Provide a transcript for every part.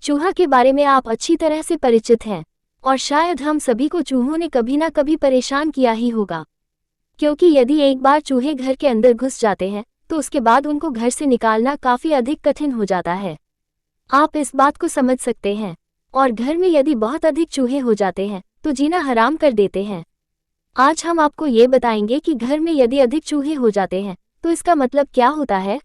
चूहा के बारे में आप अच्छी तरह से परिचित हैं और शायद हम सभी को चूहों ने कभी ना कभी परेशान किया ही होगा, क्योंकि यदि एक बार चूहे घर के अंदर घुस जाते हैं तो उसके बाद उनको घर से निकालना काफ़ी अधिक कठिन हो जाता है। आप इस बात को समझ सकते हैं। और घर में यदि बहुत अधिक चूहे हो जाते हैं तो जीना हराम कर देते हैं। आज हम आपको ये बताएंगे कि घर में यदि अधिक चूहे हो जाते हैं तो इसका मतलब क्या होता है।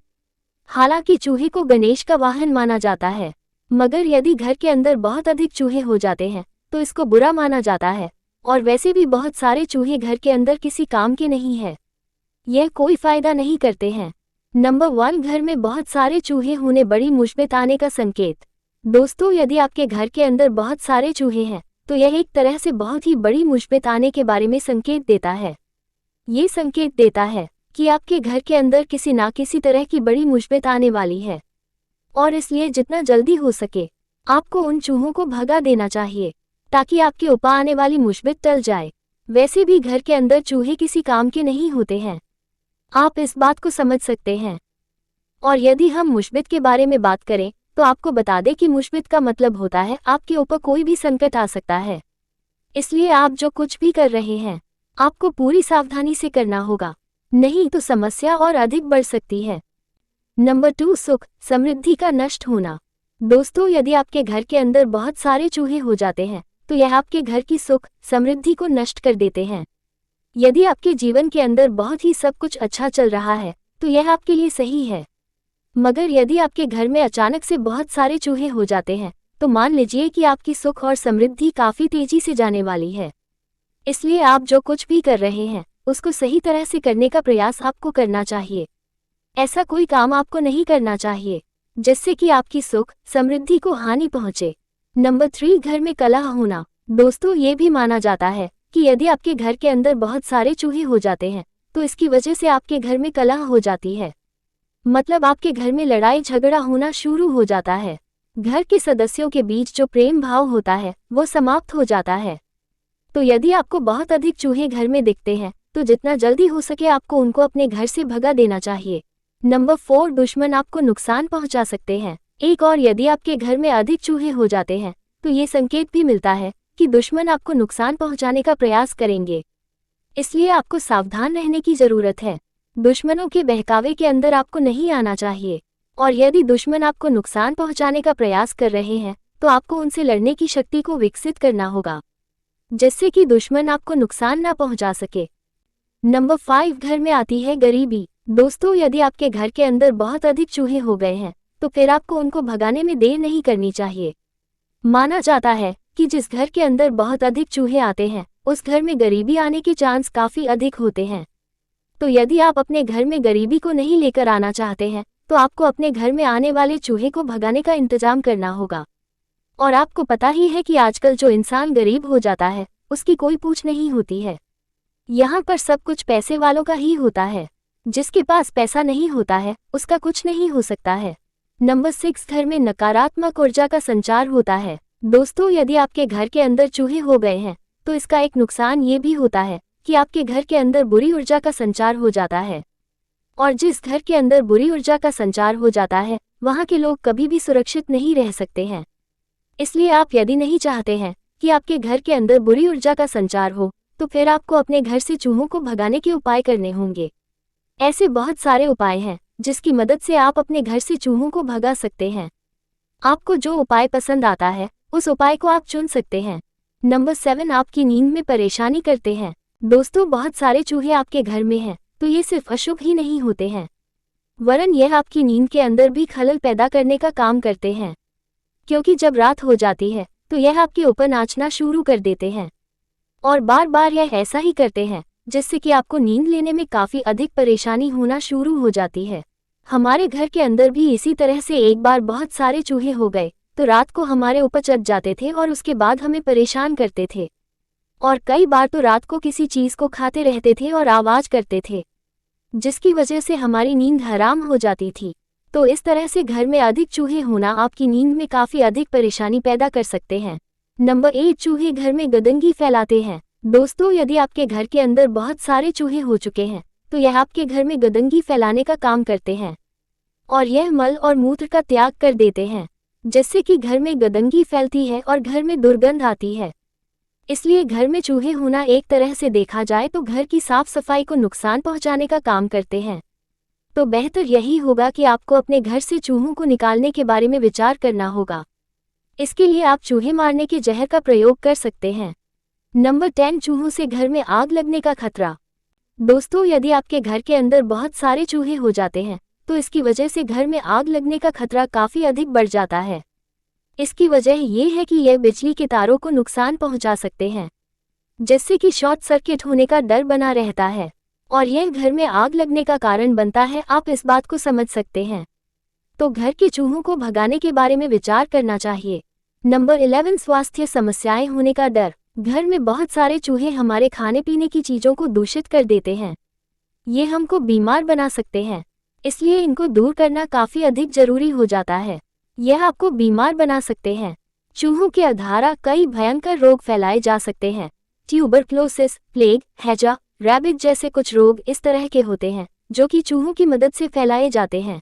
हालांकि चूहे को गणेश का वाहन माना जाता है, मगर यदि घर के अंदर बहुत अधिक चूहे हो जाते हैं तो इसको बुरा माना जाता है। और वैसे भी बहुत सारे चूहे घर के अंदर किसी काम के नहीं है, यह कोई फायदा नहीं करते हैं। नंबर 1, घर में बहुत सारे चूहे होने बड़ी मुसीबत आने का संकेत। दोस्तों, यदि आपके घर के अंदर बहुत सारे चूहे हैं तो यह एक तरह से बहुत ही बड़ी मुसीबत आने के बारे में संकेत देता है। ये संकेत देता है कि आपके घर के अंदर किसी ना किसी तरह की बड़ी मुसीबत आने वाली है, और इसलिए जितना जल्दी हो सके आपको उन चूहों को भगा देना चाहिए ताकि आपके ऊपर आने वाली मुसीबत टल जाए। वैसे भी घर के अंदर चूहे किसी काम के नहीं होते हैं, आप इस बात को समझ सकते हैं। और यदि हम मुसीबत के बारे में बात करें तो आपको बता दें कि मुसीबत का मतलब होता है आपके ऊपर कोई भी संकट आ सकता है। इसलिए आप जो कुछ भी कर रहे हैं आपको पूरी सावधानी से करना होगा, नहीं तो समस्या और अधिक बढ़ सकती है। नंबर 2, सुख समृद्धि का नष्ट होना। दोस्तों, यदि आपके घर के अंदर बहुत सारे चूहे हो जाते हैं तो यह आपके घर की सुख समृद्धि को नष्ट कर देते हैं। यदि आपके जीवन के अंदर बहुत ही सब कुछ अच्छा चल रहा है तो यह आपके लिए सही है, मगर यदि आपके घर में अचानक से बहुत सारे चूहे हो जाते हैं तो मान लीजिए कि आपकी सुख और समृद्धि काफ़ी तेजी से जाने वाली है। इसलिए आप जो कुछ भी कर रहे हैं उसको सही तरह से करने का प्रयास आपको करना चाहिए। ऐसा कोई काम आपको नहीं करना चाहिए जिससे कि आपकी सुख समृद्धि को हानि पहुंचे। नंबर 3, घर में कलह होना। दोस्तों, ये भी माना जाता है कि यदि आपके घर के अंदर बहुत सारे चूहे हो जाते हैं तो इसकी वजह से आपके घर में कलह हो जाती है, मतलब आपके घर में लड़ाई झगड़ा होना शुरू हो जाता है। घर के सदस्यों के बीच जो प्रेम भाव होता है वो समाप्त हो जाता है। तो यदि आपको बहुत अधिक चूहे घर में दिखते हैं तो जितना जल्दी हो सके आपको उनको अपने घर से भगा देना चाहिए। नंबर 4, दुश्मन आपको नुकसान पहुंचा सकते हैं। एक और, यदि आपके घर में अधिक चूहे हो जाते हैं तो ये संकेत भी मिलता है कि दुश्मन आपको नुकसान पहुंचाने का प्रयास करेंगे, इसलिए आपको सावधान रहने की जरूरत है। दुश्मनों के बहकावे के अंदर आपको नहीं आना चाहिए, और यदि दुश्मन आपको नुकसान पहुंचाने का प्रयास कर रहे हैं तो आपको उनसे लड़ने की शक्ति को विकसित करना होगा जिससे कि दुश्मन आपको नुकसान ना पहुंचा सके। नंबर 5, घर में आती है गरीबी। दोस्तों, यदि आपके घर के अंदर बहुत अधिक चूहे हो गए हैं तो फिर आपको उनको भगाने में देर नहीं करनी चाहिए। माना जाता है कि जिस घर के अंदर बहुत अधिक चूहे आते हैं उस घर में गरीबी आने के चांस काफ़ी अधिक होते हैं। तो यदि आप अपने घर में गरीबी को नहीं लेकर आना चाहते हैं तो आपको अपने घर में आने वाले चूहे को भगाने का इंतजाम करना होगा। और आपको पता ही है कि आजकल जो इंसान गरीब हो जाता है उसकी कोई पूछ नहीं होती है। यहाँ पर सब कुछ पैसे वालों का ही होता है, जिसके पास पैसा नहीं होता है उसका कुछ नहीं हो सकता है। नंबर 6, घर में नकारात्मक ऊर्जा का संचार होता है। दोस्तों, यदि आपके घर के अंदर चूहे हो गए हैं तो इसका एक नुकसान ये भी होता है कि आपके घर के अंदर बुरी ऊर्जा का संचार हो जाता है, और जिस घर के अंदर बुरी ऊर्जा का संचार हो जाता है वहाँ के लोग कभी भी सुरक्षित नहीं रह सकते हैं। इसलिए आप यदि नहीं चाहते हैं कि आपके घर के अंदर बुरी ऊर्जा का संचार हो तो फिर आपको अपने घर से चूहों को भगाने के उपाय करने होंगे। ऐसे बहुत सारे उपाय हैं जिसकी मदद से आप अपने घर से चूहों को भगा सकते हैं। आपको जो उपाय पसंद आता है उस उपाय को आप चुन सकते हैं। नंबर 7, आपकी नींद में परेशानी करते हैं। दोस्तों, बहुत सारे चूहे आपके घर में हैं तो ये सिर्फ अशुभ ही नहीं होते हैं, वरन यह आपकी नींद के अंदर भी खलल पैदा करने का काम करते हैं, क्योंकि जब रात हो जाती है तो यह आपके ऊपर नाचना शुरू कर देते हैं और बार बार यह ऐसा ही करते हैं जिससे कि आपको नींद लेने में काफ़ी अधिक परेशानी होना शुरू हो जाती है। हमारे घर के अंदर भी इसी तरह से एक बार बहुत सारे चूहे हो गए तो रात को हमारे ऊपर चढ़ जाते थे और उसके बाद हमें परेशान करते थे, और कई बार तो रात को किसी चीज़ को खाते रहते थे और आवाज़ करते थे जिसकी वजह से हमारी नींद हराम हो जाती थी। तो इस तरह से घर में अधिक चूहे होना आपकी नींद में काफ़ी अधिक परेशानी पैदा कर सकते हैं। नंबर 8, चूहे घर में गंदगी फैलाते हैं। दोस्तों, यदि आपके घर के अंदर बहुत सारे चूहे हो चुके हैं तो यह आपके घर में गंदगी फैलाने का काम करते हैं और यह मल और मूत्र का त्याग कर देते हैं। जिससे कि घर में गंदगी फैलती है और घर में दुर्गंध आती है। इसलिए घर में चूहे होना एक तरह से देखा जाए तो घर की साफ सफाई को नुकसान पहुंचाने का काम करते हैं। तो बेहतर यही होगा कि आपको अपने घर से चूहों को निकालने के बारे में विचार करना होगा। इसके लिए आप चूहे मारने के जहर का प्रयोग कर सकते हैं। नंबर 10, चूहों से घर में आग लगने का खतरा। दोस्तों, यदि आपके घर के अंदर बहुत सारे चूहे हो जाते हैं तो इसकी वजह से घर में आग लगने का खतरा काफ़ी अधिक बढ़ जाता है। इसकी वजह यह है कि यह बिजली के तारों को नुकसान पहुंचा सकते हैं, जिससे कि शॉर्ट सर्किट होने का डर बना रहता है और यह घर में आग लगने का कारण बनता है। आप इस बात को समझ सकते हैं। तो घर के चूहों को भगाने के बारे में विचार करना चाहिए। नंबर 11, स्वास्थ्य समस्याएं होने का डर। घर में बहुत सारे चूहे हमारे खाने पीने की चीज़ों को दूषित कर देते हैं। ये हमको बीमार बना सकते हैं, इसलिए इनको दूर करना काफ़ी अधिक जरूरी हो जाता है। यह आपको बीमार बना सकते हैं। चूहों के द्वारा कई भयंकर रोग फैलाए जा सकते हैं। ट्यूबरक्लोसिस, प्लेग, हैजा, रैबिट जैसे कुछ रोग इस तरह के होते हैं जो कि चूहों की मदद से फैलाए जाते हैं।